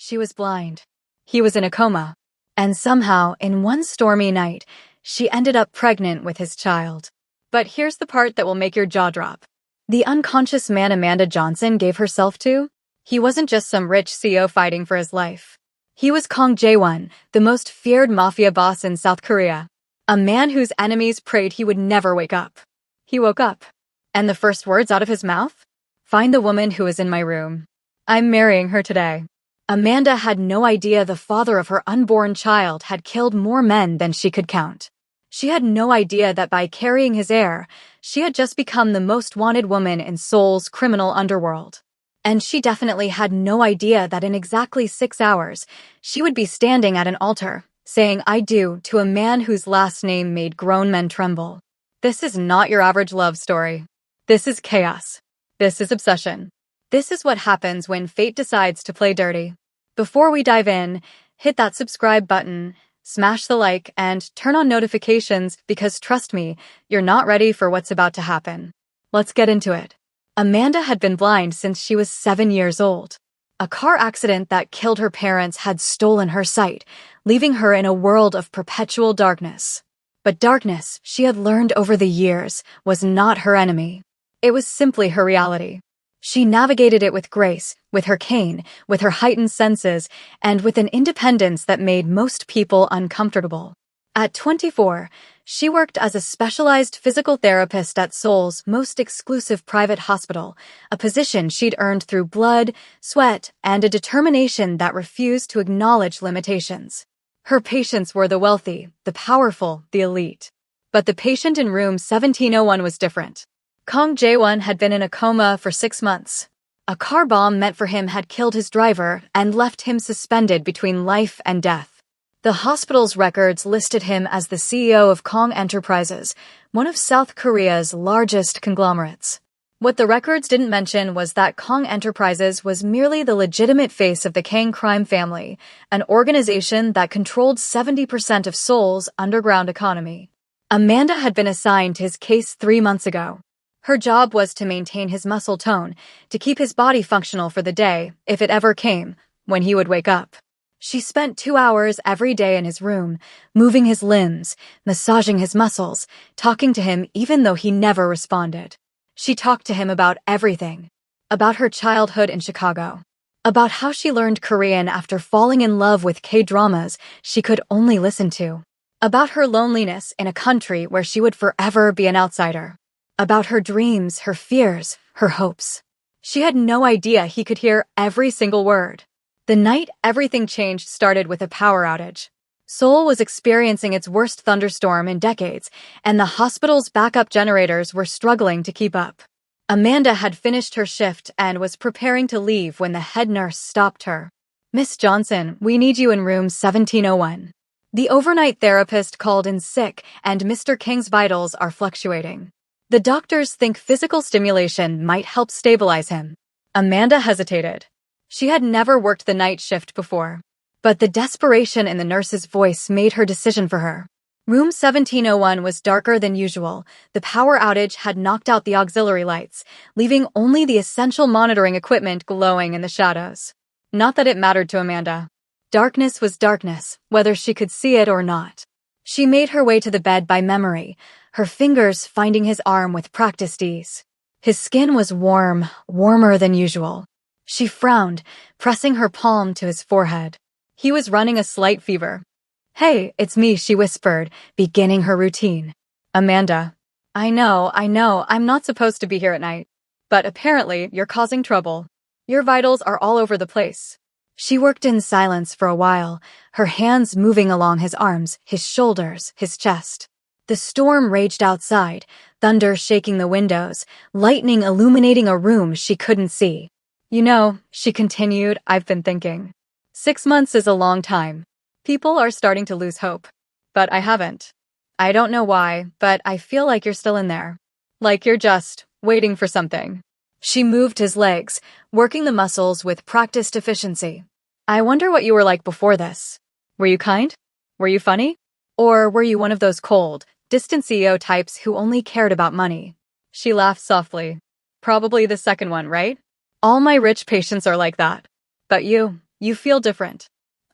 She was blind. He was in a coma. And somehow, in one stormy night, she ended up pregnant with his child. But here's the part that will make your jaw drop. The unconscious man Amanda Johnson gave herself to, he wasn't just some rich CEO fighting for his life. He was Kang Jae-won, the most feared mafia boss in South Korea. A man whose enemies prayed he would never wake up. He woke up. And the first words out of his mouth? Find the woman who is in my room. I'm marrying her today. Amanda had no idea the father of her unborn child had killed more men than she could count. She had no idea that by carrying his heir, she had just become the most wanted woman in Seoul's criminal underworld. And she definitely had no idea that in exactly 6 hours, she would be standing at an altar, saying I do to a man whose last name made grown men tremble. This is not your average love story. This is chaos. This is obsession. This is what happens when fate decides to play dirty. Before we dive in, hit that subscribe button, smash the like, and turn on notifications because trust me, you're not ready for what's about to happen. Let's get into it. Amanda had been blind since she was 7 years old. A car accident that killed her parents had stolen her sight, leaving her in a world of perpetual darkness. But darkness, she had learned over the years, was not her enemy. It was simply her reality. She navigated it with grace, with her cane, with her heightened senses, and with an independence that made most people uncomfortable. At 24, she worked as a specialized physical therapist at Seoul's most exclusive private hospital, a position she'd earned through blood, sweat, and a determination that refused to acknowledge limitations. Her patients were the wealthy, the powerful, the elite. But the patient in room 1701 was different. Kang Jae-won had been in a coma for 6 months. A car bomb meant for him had killed his driver and left him suspended between life and death. The hospital's records listed him as the CEO of Kang Enterprises, one of South Korea's largest conglomerates. What the records didn't mention was that Kang Enterprises was merely the legitimate face of the Kang crime family, an organization that controlled 70% of Seoul's underground economy. Amanda had been assigned to his case 3 months ago. Her job was to maintain his muscle tone, to keep his body functional for the day, if it ever came, when he would wake up. She spent 2 hours every day in his room, moving his limbs, massaging his muscles, talking to him even though he never responded. She talked to him about everything. About her childhood in Chicago. About how she learned Korean after falling in love with K-dramas she could only listen to. About her loneliness in a country where she would forever be an outsider. About her dreams, her fears, her hopes. She had no idea he could hear every single word. The night everything changed started with a power outage. Seoul was experiencing its worst thunderstorm in decades, and the hospital's backup generators were struggling to keep up. Amanda had finished her shift and was preparing to leave when the head nurse stopped her. Miss Johnson, we need you in room 1701. The overnight therapist called in sick, and Mr. King's vitals are fluctuating. The doctors think physical stimulation might help stabilize him. Amanda hesitated. She had never worked the night shift before. But the desperation in the nurse's voice made her decision for her. Room 1701 was darker than usual. The power outage had knocked out the auxiliary lights, leaving only the essential monitoring equipment glowing in the shadows. Not that it mattered to Amanda. Darkness was darkness, whether she could see it or not. She made her way to the bed by memory, her fingers finding his arm with practiced ease. His skin was warm, warmer than usual. She frowned, pressing her palm to his forehead. He was running a slight fever. Hey, it's me, she whispered, beginning her routine. Amanda. I know, I'm not supposed to be here at night. But apparently, you're causing trouble. Your vitals are all over the place. She worked in silence for a while, her hands moving along his arms, his shoulders, his chest. The storm raged outside, thunder shaking the windows, lightning illuminating a room she couldn't see. You know, she continued, I've been thinking. 6 months is a long time. People are starting to lose hope. But I haven't. I don't know why, but I feel like you're still in there. Like you're just waiting for something. She moved his legs, working the muscles with practiced efficiency. I wonder what you were like before this. Were you kind? Were you funny? Or were you one of those cold, distant CEO types who only cared about money? She laughed softly. Probably the second one, right? All my rich patients are like that. But you You feel different.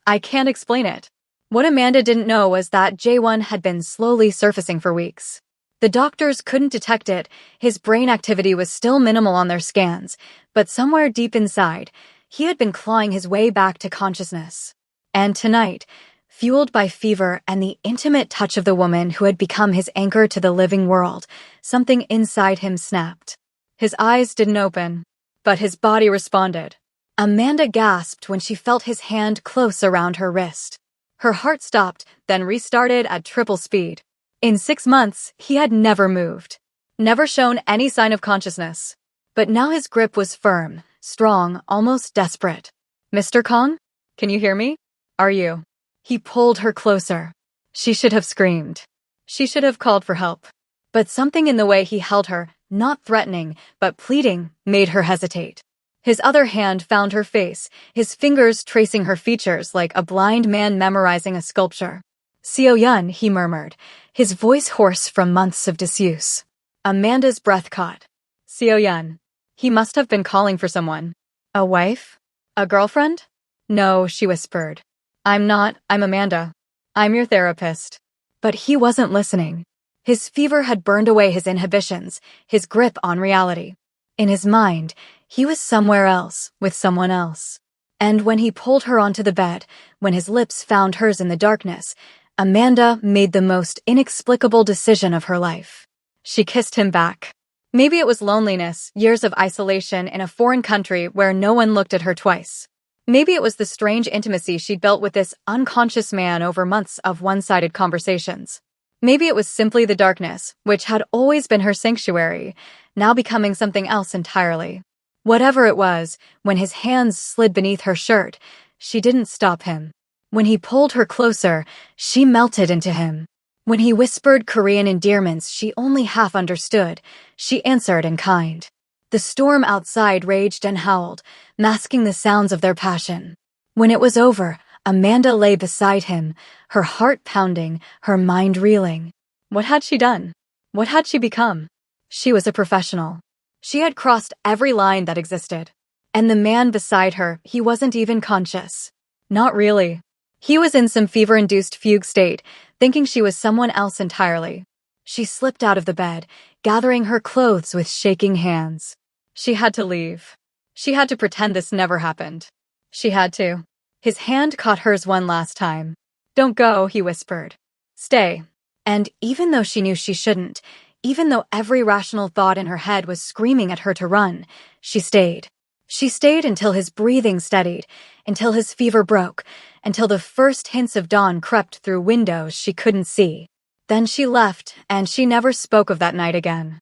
I can't explain it. What Amanda didn't know was that J1 had been slowly surfacing for weeks. The doctors couldn't detect it, his brain activity was still minimal on their scans, but somewhere deep inside, he had been clawing his way back to consciousness. And tonight, fueled by fever and the intimate touch of the woman who had become his anchor to the living world, something inside him snapped. His eyes didn't open, but his body responded. Amanda gasped when she felt his hand close around her wrist. Her heart stopped, then restarted at triple speed. In 6 months, he had never moved, never shown any sign of consciousness. But now his grip was firm, strong, almost desperate. Mr. Kong? Can you hear me? Are you? He pulled her closer. She should have screamed. She should have called for help. But something in the way he held her, not threatening, but pleading, made her hesitate. His other hand found her face, his fingers tracing her features like a blind man memorizing a sculpture. Seo-yun, he murmured, his voice hoarse from months of disuse. Amanda's breath caught. Seo-yun. He must have been calling for someone. A wife? A girlfriend? No, she whispered. I'm Amanda. I'm your therapist. But he wasn't listening. His fever had burned away his inhibitions, his grip on reality. In his mind, he was somewhere else, with someone else. And when he pulled her onto the bed, when his lips found hers in the darkness, Amanda made the most inexplicable decision of her life. She kissed him back. Maybe it was loneliness, years of isolation in a foreign country where no one looked at her twice. Maybe it was the strange intimacy she'd built with this unconscious man over months of one-sided conversations. Maybe it was simply the darkness, which had always been her sanctuary, now becoming something else entirely. Whatever it was, when his hands slid beneath her shirt, she didn't stop him. When he pulled her closer, she melted into him. When he whispered Korean endearments she only half understood, she answered in kind. The storm outside raged and howled, masking the sounds of their passion. When it was over, Amanda lay beside him, her heart pounding, her mind reeling. What had she done? What had she become? She was a professional. She had crossed every line that existed. And the man beside her, he wasn't even conscious. Not really. He was in some fever-induced fugue state, thinking she was someone else entirely. She slipped out of the bed, gathering her clothes with shaking hands. She had to leave. She had to pretend this never happened. She had to. His hand caught hers one last time. Don't go, he whispered. Stay. And even though she knew she shouldn't, even though every rational thought in her head was screaming at her to run, she stayed. She stayed until his breathing steadied, until his fever broke, until the first hints of dawn crept through windows she couldn't see. Then she left, and she never spoke of that night again.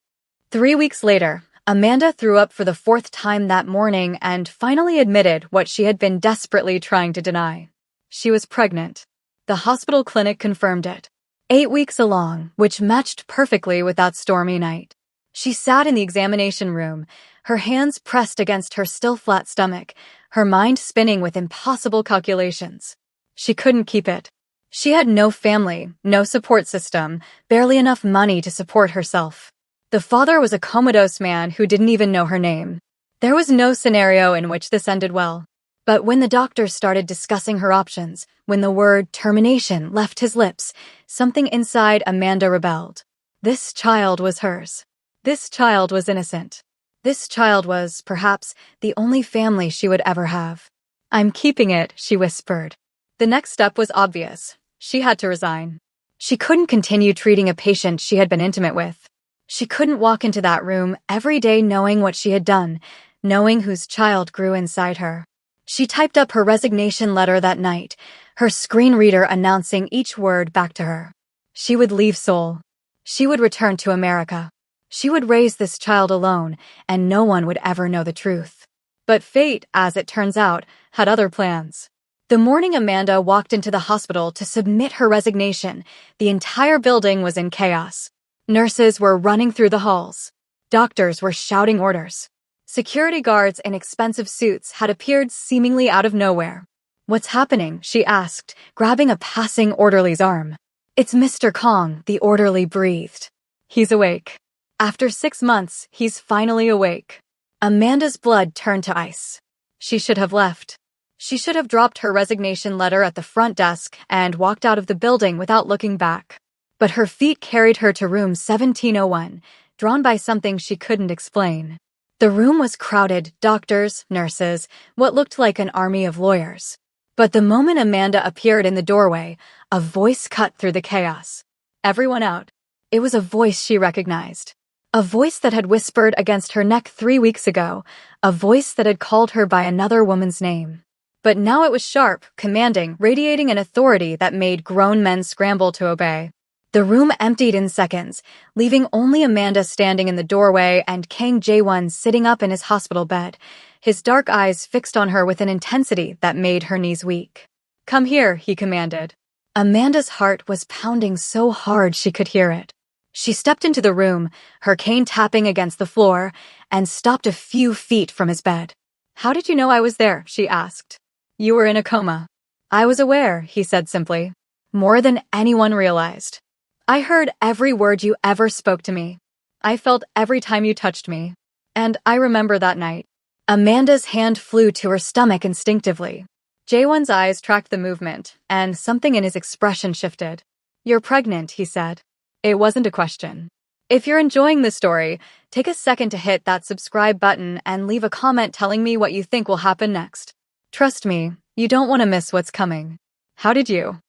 3 weeks later, Amanda threw up for the 4th time that morning and finally admitted what she had been desperately trying to deny. She was pregnant. The hospital clinic confirmed it. 8 weeks along, which matched perfectly with that stormy night. She sat in the examination room, her hands pressed against her still flat stomach, her mind spinning with impossible calculations. She couldn't keep it. She had no family, no support system, barely enough money to support herself. The father was a comatose man who didn't even know her name. There was no scenario in which this ended well. But when the doctor started discussing her options, when the word termination left his lips, something inside Amanda rebelled. This child was hers. This child was innocent. This child was, perhaps, the only family she would ever have. I'm keeping it, she whispered. The next step was obvious. She had to resign. She couldn't continue treating a patient she had been intimate with. She couldn't walk into that room every day knowing what she had done, knowing whose child grew inside her. She typed up her resignation letter that night, her screen reader announcing each word back to her. She would leave Seoul. She would return to America. She would raise this child alone, and no one would ever know the truth. But fate, as it turns out, had other plans. The morning Amanda walked into the hospital to submit her resignation, the entire building was in chaos. Nurses were running through the halls. Doctors were shouting orders. Security guards in expensive suits had appeared seemingly out of nowhere. What's happening? She asked, grabbing a passing orderly's arm. It's Mr. Kong, the orderly breathed. He's awake. After 6 months, he's finally awake. Amanda's blood turned to ice. She should have left. She should have dropped her resignation letter at the front desk and walked out of the building without looking back. But her feet carried her to room 1701, drawn by something she couldn't explain. The room was crowded, doctors, nurses, what looked like an army of lawyers. But the moment Amanda appeared in the doorway, a voice cut through the chaos. Everyone out. It was a voice she recognized. A voice that had whispered against her neck 3 weeks ago, a voice that had called her by another woman's name. But now it was sharp, commanding, radiating an authority that made grown men scramble to obey. The room emptied in seconds, leaving only Amanda standing in the doorway and Kang Jae-won sitting up in his hospital bed, his dark eyes fixed on her with an intensity that made her knees weak. "Come here," he commanded. Amanda's heart was pounding so hard she could hear it. She stepped into the room, her cane tapping against the floor, and stopped a few feet from his bed. "How did you know I was there?" she asked. "You were in a coma." "I was aware," he said simply. "More than anyone realized. I heard every word you ever spoke to me. I felt every time you touched me. And I remember that night." Amanda's hand flew to her stomach instinctively. Jaewon's eyes tracked the movement, and something in his expression shifted. "You're pregnant," he said. It wasn't a question. If you're enjoying this story, take a second to hit that subscribe button and leave a comment telling me what you think will happen next. Trust me, you don't want to miss what's coming. How did you?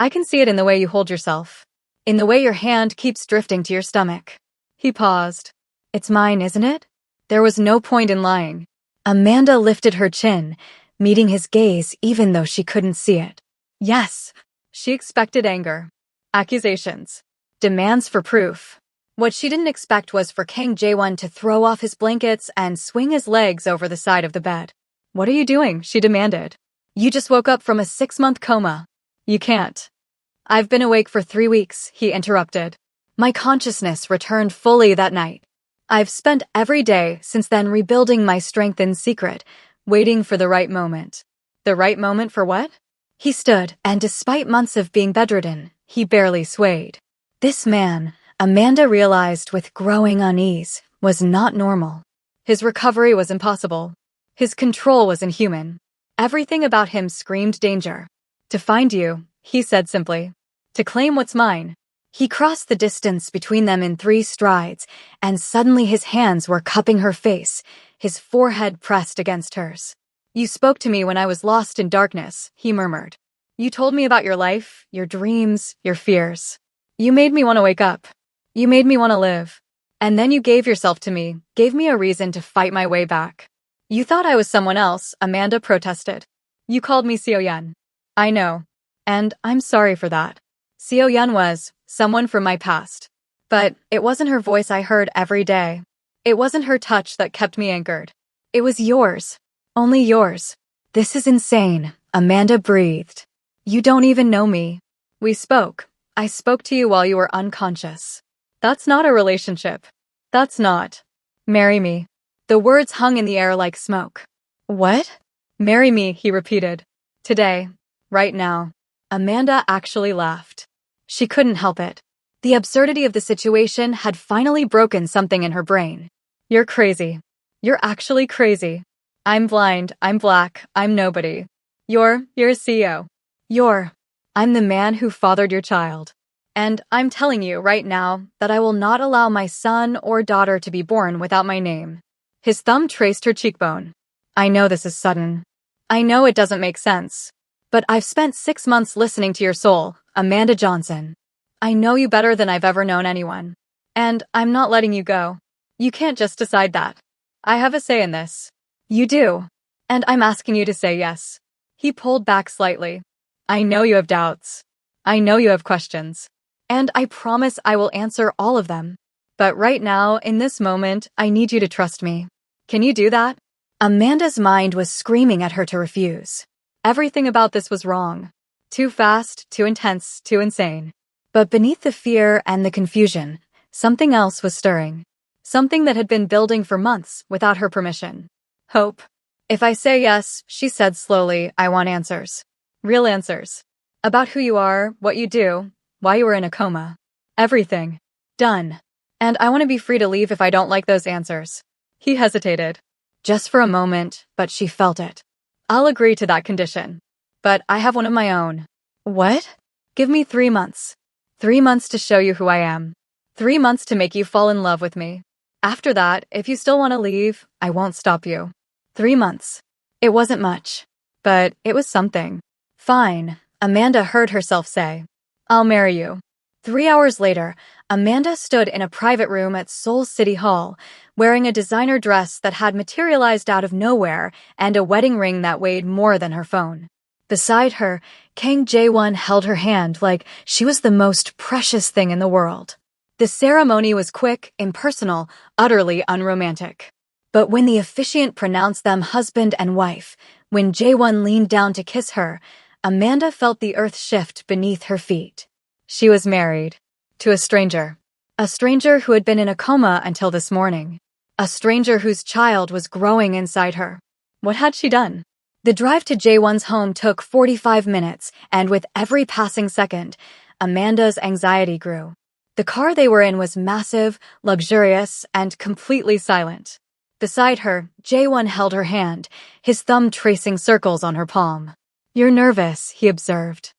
I can see it in the way you hold yourself. In the way your hand keeps drifting to your stomach. He paused. "It's mine, isn't it?" There was no point in lying. Amanda lifted her chin, meeting his gaze even though she couldn't see it. Yes. She expected anger. Accusations. Demands for proof. What she didn't expect was for Kang Jae-won to throw off his blankets and swing his legs over the side of the bed. "What are you doing?" she demanded. "You just woke up from a 6-month coma. You can't." "I've been awake for 3 weeks," he interrupted. "My consciousness returned fully that night. I've spent every day since then rebuilding my strength in secret, waiting for the right moment." The right moment for what? He stood, and despite months of being bedridden, he barely swayed. This man, Amanda realized with growing unease, was not normal. His recovery was impossible. His control was inhuman. Everything about him screamed danger. "To find you," he said simply. "To claim what's mine." He crossed the distance between them in 3 strides, and suddenly his hands were cupping her face, his forehead pressed against hers. "You spoke to me when I was lost in darkness," he murmured. "You told me about your life, your dreams, your fears. You made me want to wake up. You made me want to live. And then you gave yourself to me, gave me a reason to fight my way back." "You thought I was someone else," Amanda protested. "You called me Seo-yeon. I know. And I'm sorry for that. Seo-yeon was someone from my past. But it wasn't her voice I heard every day. It wasn't her touch that kept me anchored. It was yours. Only yours." "This is insane," Amanda breathed. "You don't even know me." "We spoke. I spoke to you while you were unconscious. That's not a relationship. That's not. Marry me." The words hung in the air like smoke. "What?" "Marry me," he repeated. "Today. Right now." Amanda actually laughed. She couldn't help it. The absurdity of the situation had finally broken something in her brain. "You're crazy. You're actually crazy. I'm blind, I'm black, I'm nobody. You're a CEO. I'm the man who fathered your child. And I'm telling you right now that I will not allow my son or daughter to be born without my name." His thumb traced her cheekbone. "I know this is sudden. I know it doesn't make sense. But I've spent 6 months listening to your soul, Amanda Johnson. I know you better than I've ever known anyone. And I'm not letting you go. You can't just decide that. I have a say in this." "You do. And I'm asking you to say yes." He pulled back slightly. "I know you have doubts. I know you have questions. And I promise I will answer all of them. But right now, in this moment, I need you to trust me. Can you do that?" Amanda's mind was screaming at her to refuse. Everything about this was wrong. Too fast, too intense, too insane. But beneath the fear and the confusion, something else was stirring. Something that had been building for months without her permission. Hope. "If I say yes," she said slowly, "I want answers. Real answers. About who you are, what you do, why you were in a coma. Everything. Done. And I want to be free to leave if I don't like those answers." He hesitated. Just for a moment, but she felt it. I'll agree to that condition. But I have one of my own. What? Give me 3 months. 3 months to show you who I am. 3 months to make you fall in love with me. After that, if you still want to leave, I won't stop you. 3 months. It wasn't much, but it was something. Fine, Amanda heard herself say. I'll marry you. 3 hours later, Amanda stood in a private room at Seoul City Hall, wearing a designer dress that had materialized out of nowhere and a wedding ring that weighed more than her phone. Beside her, Kang Jae-won held her hand like she was the most precious thing in the world. The ceremony was quick, impersonal, utterly unromantic. But when the officiant pronounced them husband and wife, when Jae-won leaned down to kiss her, Amanda felt the earth shift beneath her feet. She was married. To a stranger. A stranger who had been in a coma until this morning. A stranger whose child was growing inside her. What had she done? The drive to Jae-won's home took 45 minutes, and with every passing second, Amanda's anxiety grew. The car they were in was massive, luxurious, and completely silent. Beside her, Jae-won held her hand, his thumb tracing circles on her palm. You're nervous, he observed.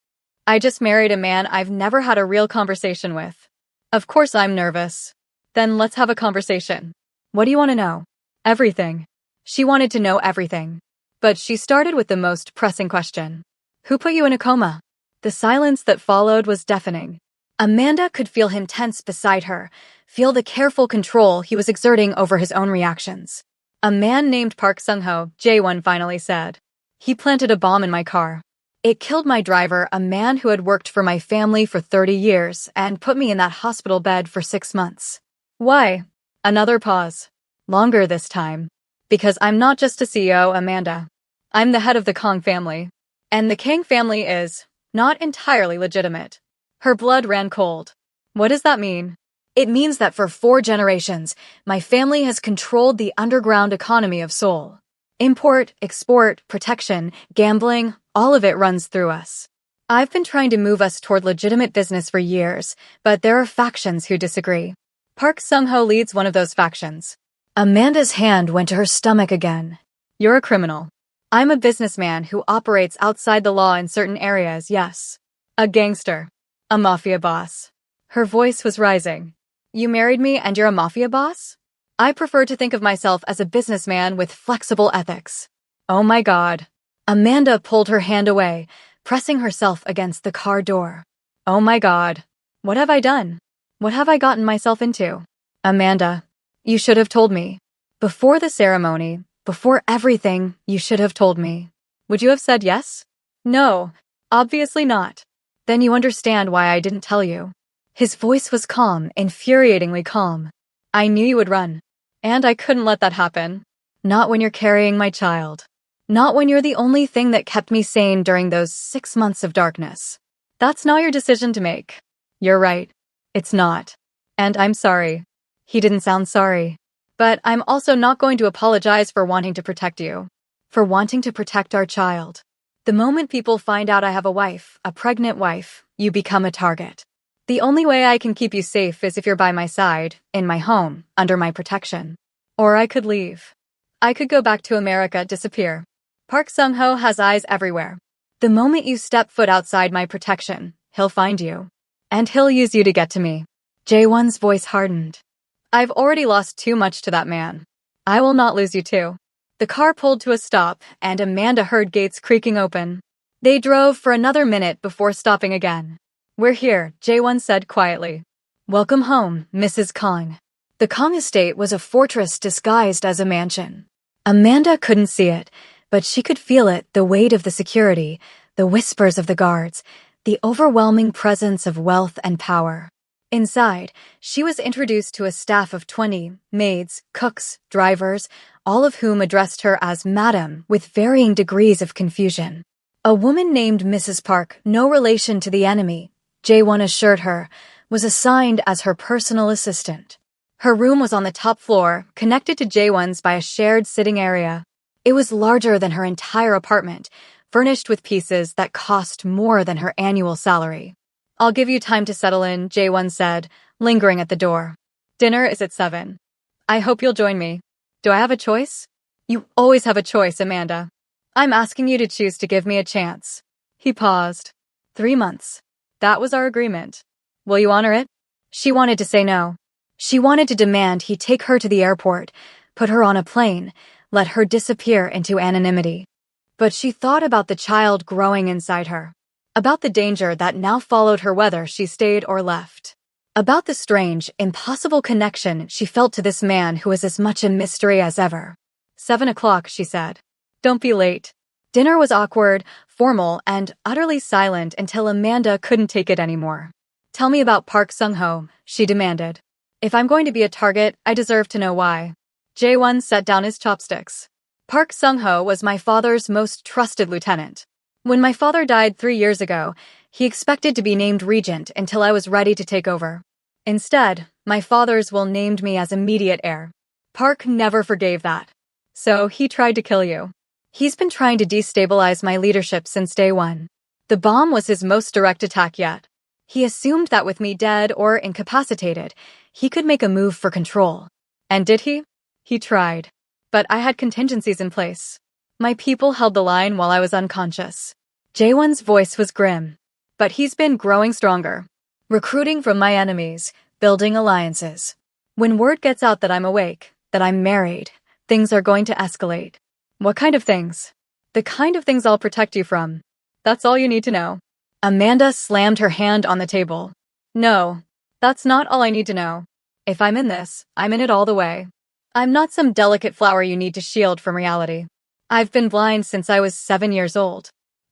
I just married a man I've never had a real conversation with. Of course I'm nervous. Then let's have a conversation. What do you want to know? Everything. She wanted to know everything. But she started with the most pressing question. Who put you in a coma? The silence that followed was deafening. Amanda could feel him tense beside her, feel the careful control he was exerting over his own reactions. A man named Park Sung-ho, Jae-won finally said. He planted a bomb in my car. It killed my driver, a man who had worked for my family for 30 years, and put me in that hospital bed for 6 months. Why? Another pause. Longer this time. Because I'm not just a CEO, Amanda. I'm the head of the Kang family. And the Kang family is not entirely legitimate. Her blood ran cold. What does that mean? It means that for 4 generations, my family has controlled the underground economy of Seoul. Import, export, protection, gambling, all of it runs through us. I've been trying to move us toward legitimate business for years, but there are factions who disagree. Park Sung-ho leads one of those factions. Amanda's hand went to her stomach again. You're a criminal. I'm a businessman who operates outside the law in certain areas, yes. A gangster. A mafia boss. Her voice was rising. You married me and you're a mafia boss? I prefer to think of myself as a businessman with flexible ethics. Oh my God. Amanda pulled her hand away, pressing herself against the car door. Oh my God. What have I done? What have I gotten myself into? Amanda, you should have told me. Before the ceremony, before everything, you should have told me. Would you have said yes? No, obviously not. Then you understand why I didn't tell you. His voice was calm, infuriatingly calm. I knew you would run. And I couldn't let that happen. Not when you're carrying my child. Not when you're the only thing that kept me sane during those 6 months of darkness. That's not your decision to make. You're right. It's not. And I'm sorry. He didn't sound sorry. But I'm also not going to apologize for wanting to protect you. For wanting to protect our child. The moment people find out I have a wife, a pregnant wife, you become a target. The only way I can keep you safe is if you're by my side, in my home, under my protection. Or I could leave. I could go back to America, disappear. Park Sung-ho has eyes everywhere. The moment you step foot outside my protection, he'll find you. And he'll use you to get to me. Jae-won's voice hardened. I've already lost too much to that man. I will not lose you too. The car pulled to a stop, and Amanda heard gates creaking open. They drove for another minute before stopping again. We're here, Jae-won said quietly. Welcome home, Mrs. Kang. The Kang estate was a fortress disguised as a mansion. Amanda couldn't see it, but she could feel it, the weight of the security, the whispers of the guards, the overwhelming presence of wealth and power. Inside, she was introduced to a staff of 20 maids, cooks, drivers, all of whom addressed her as Madam with varying degrees of confusion. A woman named Mrs. Park, no relation to the enemy, Jae-won assured her, was assigned as her personal assistant. Her room was on the top floor, connected to Jae-won's by a shared sitting area. It was larger than her entire apartment, furnished with pieces that cost more than her annual salary. I'll give you time to settle in, Jae-won said, lingering at the door. Dinner is at 7. I hope you'll join me. Do I have a choice? You always have a choice, Amanda. I'm asking you to choose to give me a chance. He paused. 3 months. That was our agreement. Will you honor it? She wanted to say no. She wanted to demand he take her to the airport, put her on a plane, let her disappear into anonymity. But she thought about the child growing inside her, about the danger that now followed her whether she stayed or left, about the strange, impossible connection she felt to this man who was as much a mystery as ever. 7 o'clock, she said. Don't be late. Dinner was awkward, formal, and utterly silent until Amanda couldn't take it anymore. Tell me about Park Sung-ho, she demanded. If I'm going to be a target, I deserve to know why. Jae-won set down his chopsticks. Park Sung-ho was my father's most trusted lieutenant. When my father died 3 years ago, he expected to be named regent until I was ready to take over. Instead, my father's will named me as immediate heir. Park never forgave that. So he tried to kill you. He's been trying to destabilize my leadership since day one. The bomb was his most direct attack yet. He assumed that with me dead or incapacitated, he could make a move for control. And did he? He tried. But I had contingencies in place. My people held the line while I was unconscious. Jae-won's voice was grim. But he's been growing stronger. Recruiting from my enemies, building alliances. When word gets out that I'm awake, that I'm married, things are going to escalate. What kind of things? The kind of things I'll protect you from. That's all you need to know. Amanda slammed her hand on the table. No, that's not all I need to know. If I'm in this, I'm in it all the way. I'm not some delicate flower you need to shield from reality. I've been blind since I was 7 years old.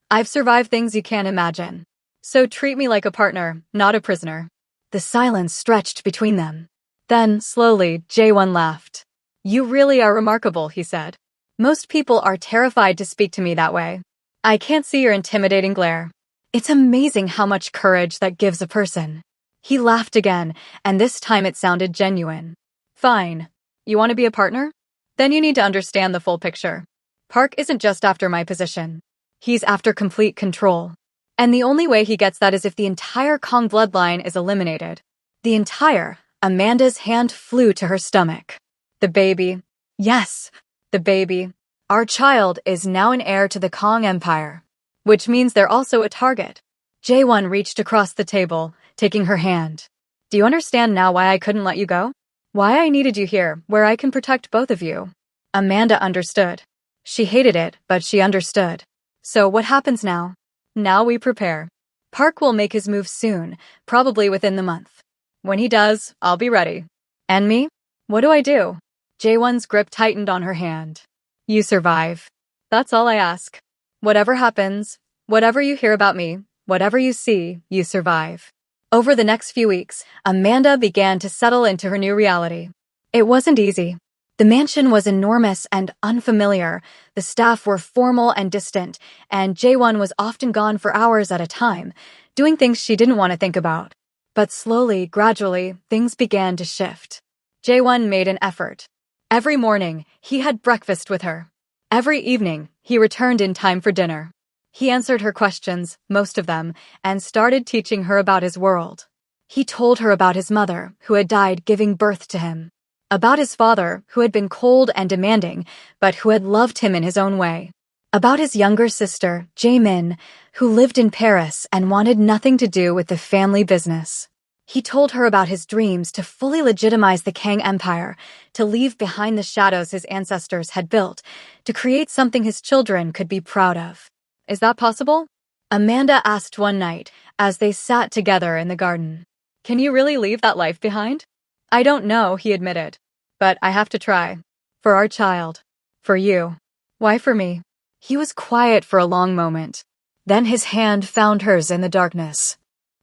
I've survived things you can't imagine. So treat me like a partner, not a prisoner. The silence stretched between them. Then, slowly, Jae-won laughed. You really are remarkable, he said. Most people are terrified to speak to me that way. I can't see your intimidating glare. It's amazing how much courage that gives a person. He laughed again, and this time it sounded genuine. Fine. You want to be a partner? Then you need to understand the full picture. Park isn't just after my position. He's after complete control. And the only way he gets that is if the entire Kong bloodline is eliminated. The entire. Amanda's hand flew to her stomach. The baby. Yes. The baby, our child, is now an heir to the Kong Empire, which means they're also a target. Jae-won reached across the table, taking her hand. Do you understand now why I couldn't let you go? Why I needed you here, where I can protect both of you? Amanda understood. She hated it, but she understood. So what happens now? Now we prepare. Park will make his move soon, probably within the month. When he does, I'll be ready. And me? What do I do? Jae-won's grip tightened on her hand. You survive. That's all I ask. Whatever happens, whatever you hear about me, whatever you see, you survive. Over the next few weeks, Amanda began to settle into her new reality. It wasn't easy. The mansion was enormous and unfamiliar, the staff were formal and distant, and Jae-won was often gone for hours at a time, doing things she didn't want to think about. But slowly, gradually, things began to shift. Jae-won made an effort. Every morning, he had breakfast with her. Every evening, he returned in time for dinner. He answered her questions, most of them, and started teaching her about his world. He told her about his mother, who had died giving birth to him. About his father, who had been cold and demanding, but who had loved him in his own way. About his younger sister, Jae-min, who lived in Paris and wanted nothing to do with the family business. He told her about his dreams to fully legitimize the Kang Empire, to leave behind the shadows his ancestors had built, to create something his children could be proud of. Is that possible? Amanda asked one night, as they sat together in the garden. Can you really leave that life behind? I don't know, he admitted. But I have to try. For our child. For you. Why for me? He was quiet for a long moment. Then his hand found hers in the darkness.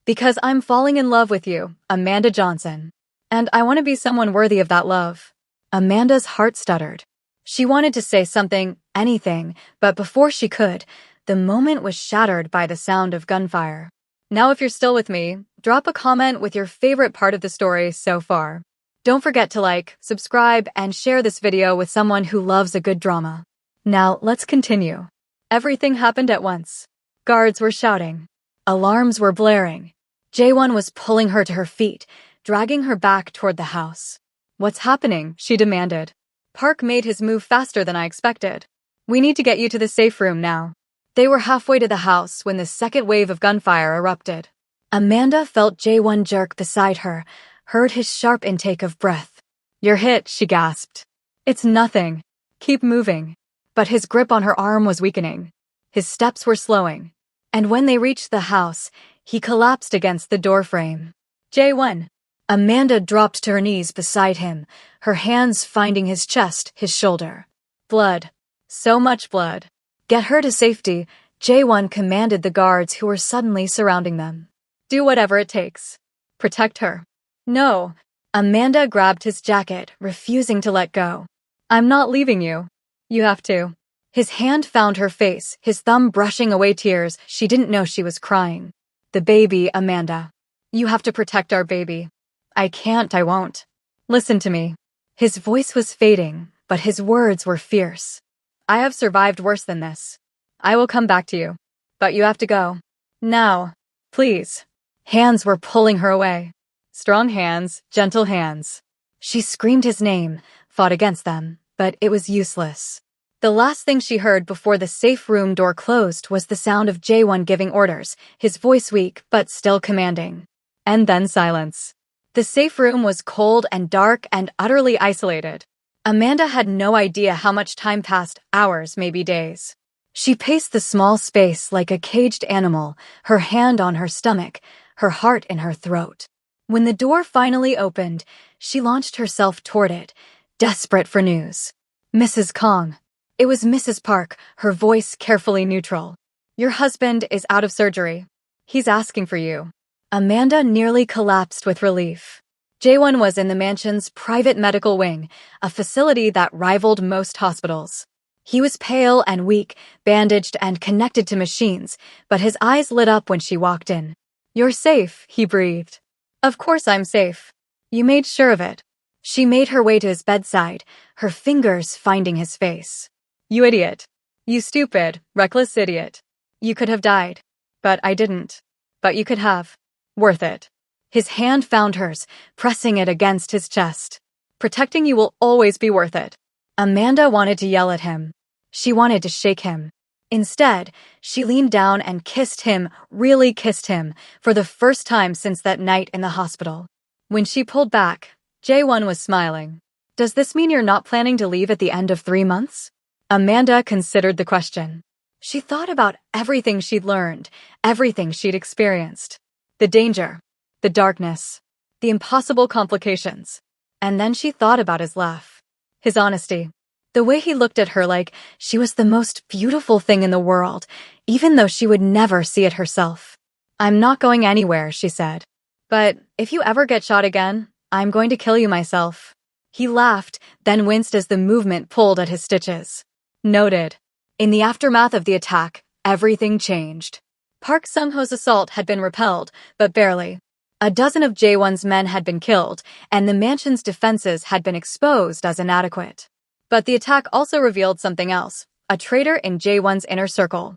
Because I'm falling in love with you, Amanda Johnson. And I want to be someone worthy of that love. Amanda's heart stuttered. She wanted to say something, anything, but before she could, the moment was shattered by the sound of gunfire. Now if you're still with me, drop a comment with your favorite part of the story so far. Don't forget to like, subscribe, and share this video with someone who loves a good drama. Now let's continue. Everything happened at once. Guards were shouting. Alarms were blaring. Jae-won was pulling her to her feet, dragging her back toward the house. What's happening? She demanded. Park made his move faster than I expected. We need to get you to the safe room now. They were halfway to the house when the second wave of gunfire erupted. Amanda felt J1 jerk beside her, heard his sharp intake of breath. You're hit, she gasped. It's nothing. Keep moving. But his grip on her arm was weakening. His steps were slowing. And when they reached the house, he collapsed against the doorframe. J1. Amanda dropped to her knees beside him, her hands finding his chest, his shoulder. Blood. So much blood. Get her to safety, J1 commanded the guards who were suddenly surrounding them. Do whatever it takes. Protect her. No. Amanda grabbed his jacket, refusing to let go. I'm not leaving you. You have to. His hand found her face, his thumb brushing away tears. She didn't know she was crying. The baby, Amanda. You have to protect our baby. I can't, I won't. Listen to me. His voice was fading, but his words were fierce. I have survived worse than this. I will come back to you. But you have to go. Now. Please. Hands were pulling her away. Strong hands, gentle hands. She screamed his name, fought against them, but it was useless. The last thing she heard before the safe room door closed was the sound of J1 giving orders, his voice weak but still commanding. And then silence. The safe room was cold and dark and utterly isolated. Amanda had no idea how much time passed, hours, maybe days. She paced the small space like a caged animal, her hand on her stomach, her heart in her throat. When the door finally opened, she launched herself toward it, desperate for news. Mrs. Kong. It was Mrs. Park, her voice carefully neutral. Your husband is out of surgery. He's asking for you. Amanda nearly collapsed with relief. J1 was in the mansion's private medical wing, a facility that rivaled most hospitals. He was pale and weak, bandaged and connected to machines, but his eyes lit up when she walked in. You're safe, he breathed. Of course I'm safe. You made sure of it. She made her way to his bedside, her fingers finding his face. You idiot. You stupid, reckless idiot. You could have died. But I didn't. But you could have. Worth it. His hand found hers, pressing it against his chest. Protecting you will always be worth it. Amanda wanted to yell at him. She wanted to shake him. Instead, she leaned down and kissed him, really kissed him, for the first time since that night in the hospital. When she pulled back, J1 was smiling. Does this mean you're not planning to leave at the end of 3 months? Amanda considered the question. She thought about everything she'd learned, everything she'd experienced. The danger, the darkness, the impossible complications. And then she thought about his laugh. His honesty. The way he looked at her like she was the most beautiful thing in the world, even though she would never see it herself. I'm not going anywhere, she said. But if you ever get shot again, I'm going to kill you myself. He laughed, then winced as the movement pulled at his stitches. Noted. In the aftermath of the attack, everything changed. Park Sung-ho's assault had been repelled, but barely. A dozen of J1's men had been killed, and the mansion's defenses had been exposed as inadequate. But the attack also revealed something else, a traitor in J1's inner circle.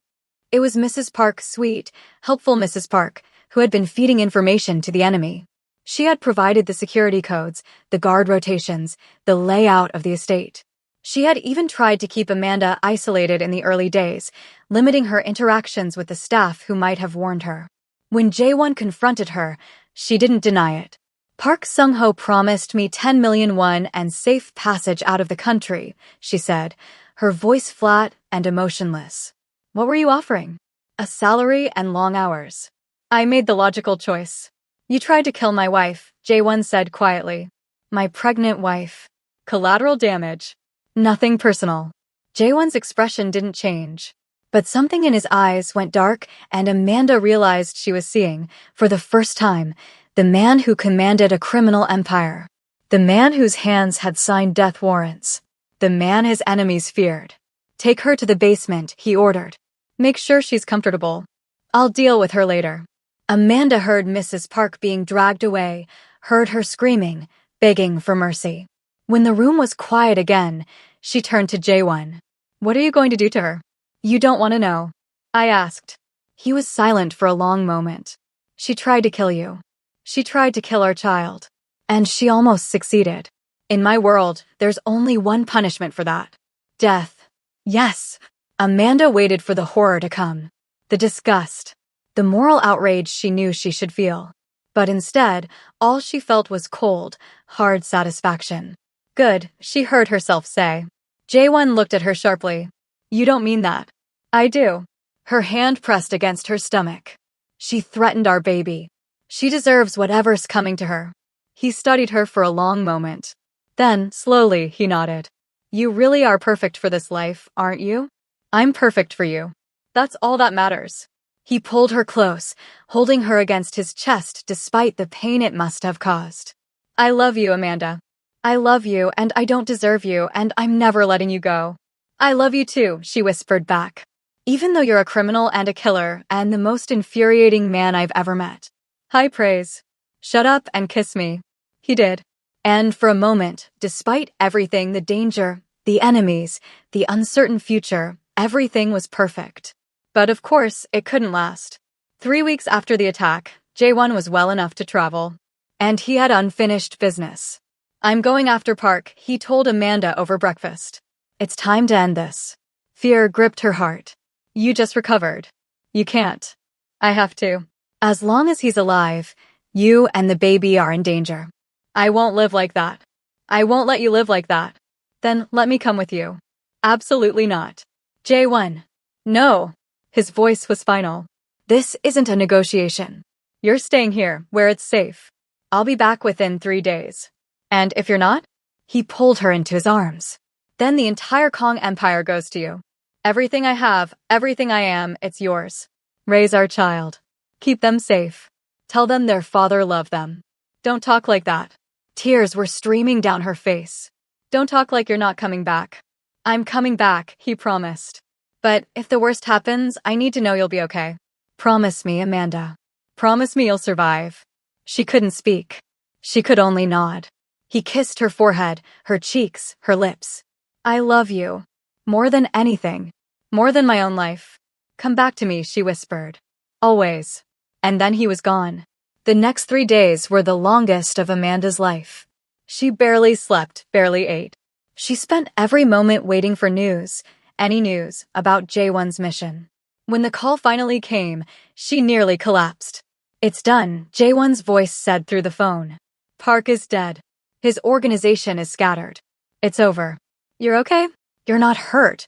It was Mrs. Park, sweet, helpful Mrs. Park, who had been feeding information to the enemy. She had provided the security codes, the guard rotations, the layout of the estate. She had even tried to keep Amanda isolated in the early days, limiting her interactions with the staff who might have warned her. When J1 confronted her, she didn't deny it. Park Sung-ho promised me 10 million won and safe passage out of the country, she said, her voice flat and emotionless. What were you offering? A salary and long hours. I made the logical choice. You tried to kill my wife, J1 said quietly. My pregnant wife. Collateral damage. Nothing personal. J1's expression didn't change. But something in his eyes went dark, and Amanda realized she was seeing, for the first time, the man who commanded a criminal empire. The man whose hands had signed death warrants. The man his enemies feared. Take her to the basement, he ordered. Make sure she's comfortable. I'll deal with her later. Amanda heard Mrs. Park being dragged away, heard her screaming, begging for mercy. When the room was quiet again, she turned to J1. What are you going to do to her? You don't want to know. I asked. He was silent for a long moment. She tried to kill you. She tried to kill our child. And she almost succeeded. In my world, there's only one punishment for that. Death. Yes. Amanda waited for the horror to come. The disgust. The moral outrage she knew she should feel. But instead, all she felt was cold, hard satisfaction. Good, she heard herself say. J1 looked at her sharply. You don't mean that. I do. Her hand pressed against her stomach. She threatened our baby. She deserves whatever's coming to her. He studied her for a long moment. Then, slowly, he nodded. You really are perfect for this life, aren't you? I'm perfect for you. That's all that matters. He pulled her close, holding her against his chest despite the pain it must have caused. I love you, Amanda. I love you, and I don't deserve you, and I'm never letting you go. I love you too, she whispered back. Even though you're a criminal and a killer, and the most infuriating man I've ever met. High praise. Shut up and kiss me. He did. And for a moment, despite everything, the danger, the enemies, the uncertain future, everything was perfect. But of course, it couldn't last. 3 weeks after the attack, J1 was well enough to travel. And he had unfinished business. I'm going after Park, he told Amanda over breakfast. It's time to end this. Fear gripped her heart. You just recovered. You can't. I have to. As long as he's alive, you and the baby are in danger. I won't live like that. I won't let you live like that. Then let me come with you. Absolutely not. J1. No. His voice was final. This isn't a negotiation. You're staying here, where it's safe. I'll be back within 3 days. And if you're not? He pulled her into his arms. Then the entire Kong Empire goes to you. Everything I have, everything I am, it's yours. Raise our child. Keep them safe. Tell them their father loved them. Don't talk like that. Tears were streaming down her face. Don't talk like you're not coming back. I'm coming back, he promised. But if the worst happens, I need to know you'll be okay. Promise me, Amanda. Promise me you'll survive. She couldn't speak. She could only nod. He kissed her forehead, her cheeks, her lips. I love you. More than anything. More than my own life. Come back to me, she whispered. Always. And then he was gone. The next 3 days were the longest of Amanda's life. She barely slept, barely ate. She spent every moment waiting for news, any news, about J1's mission. When the call finally came, she nearly collapsed. It's done, J1's voice said through the phone. Park is dead. His organization is scattered. It's over. You're okay? You're not hurt.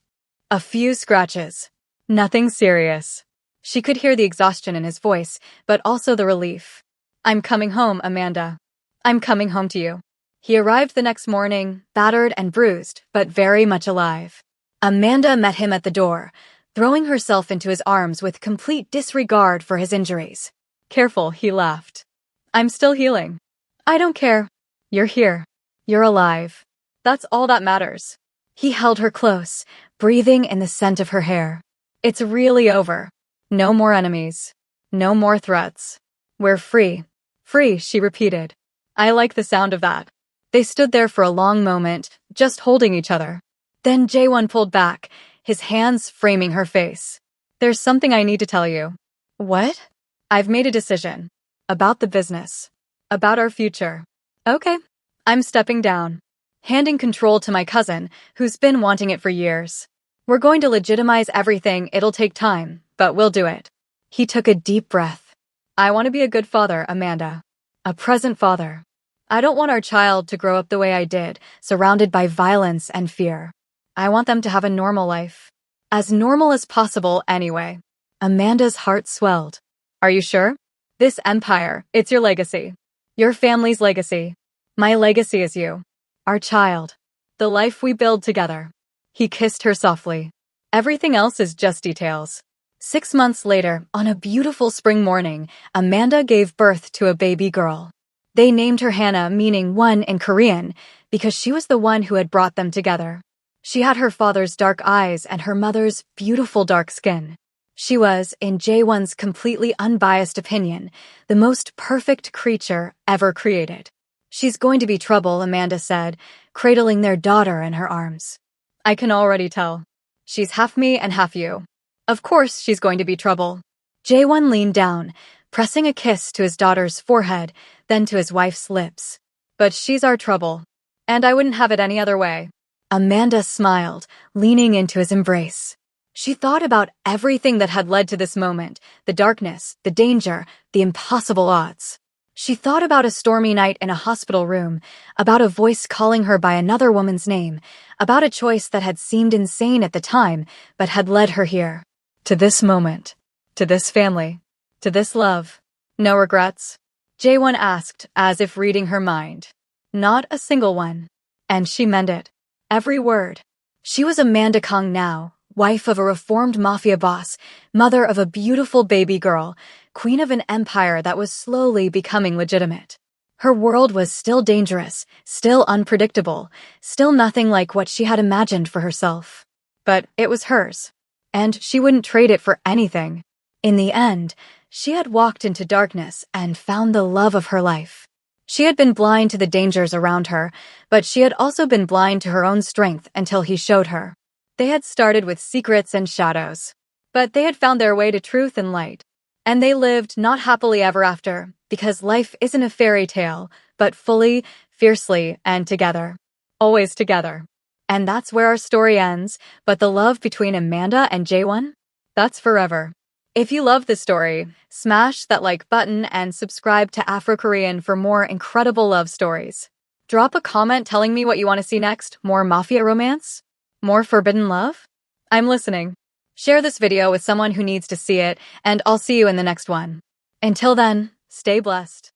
A few scratches. Nothing serious. She could hear the exhaustion in his voice, but also the relief. I'm coming home, Amanda. I'm coming home to you. He arrived the next morning, battered and bruised, but very much alive. Amanda met him at the door, throwing herself into his arms with complete disregard for his injuries. Careful, he laughed. I'm still healing. I don't care. You're here. You're alive. That's all that matters. He held her close, breathing in the scent of her hair. It's really over. No more enemies. No more threats. We're free. Free, she repeated. I like the sound of that. They stood there for a long moment, just holding each other. Then J1 pulled back, his hands framing her face. There's something I need to tell you. What? I've made a decision. About the business. About our future. Okay. I'm stepping down. Handing control to my cousin, who's been wanting it for years. We're going to legitimize everything, it'll take time, but we'll do it. He took a deep breath. I want to be a good father, Amanda. A present father. I don't want our child to grow up the way I did, surrounded by violence and fear. I want them to have a normal life. As normal as possible, anyway. Amanda's heart swelled. Are you sure? This empire, it's your legacy. Your family's legacy. My legacy is you. Our child. The life we build together. He kissed her softly. Everything else is just details. 6 months later, on a beautiful spring morning, Amanda gave birth to a baby girl. They named her Hannah, meaning one in Korean, because she was the one who had brought them together. She had her father's dark eyes and her mother's beautiful dark skin. She was, in J1's completely unbiased opinion, the most perfect creature ever created. She's going to be trouble, Amanda said, cradling their daughter in her arms. I can already tell. She's half me and half you. Of course she's going to be trouble. J1 leaned down, pressing a kiss to his daughter's forehead, then to his wife's lips. But she's our trouble. And I wouldn't have it any other way. Amanda smiled, leaning into his embrace. She thought about everything that had led to this moment, the darkness, the danger, the impossible odds. She thought about a stormy night in a hospital room, about a voice calling her by another woman's name, about a choice that had seemed insane at the time, but had led her here. To this moment. To this family. To this love. No regrets? Jae-won asked, as if reading her mind. Not a single one. And she meant it. Every word. She was Amanda Kong now, wife of a reformed mafia boss, mother of a beautiful baby girl, queen of an empire that was slowly becoming legitimate. Her world was still dangerous, still unpredictable, still nothing like what she had imagined for herself. But it was hers, and she wouldn't trade it for anything. In the end, she had walked into darkness and found the love of her life. She had been blind to the dangers around her, but she had also been blind to her own strength until he showed her. They had started with secrets and shadows, but they had found their way to truth and light. And they lived not happily ever after, because life isn't a fairy tale, but fully, fiercely, and together. Always together. And that's where our story ends, but the love between Amanda and Jae-won? That's forever. If you love this story, smash that like button and subscribe to Afro-Korean for more incredible love stories. Drop a comment telling me what you want to see next. More mafia romance? More forbidden love? I'm listening. Share this video with someone who needs to see it, and I'll see you in the next one. Until then, stay blessed.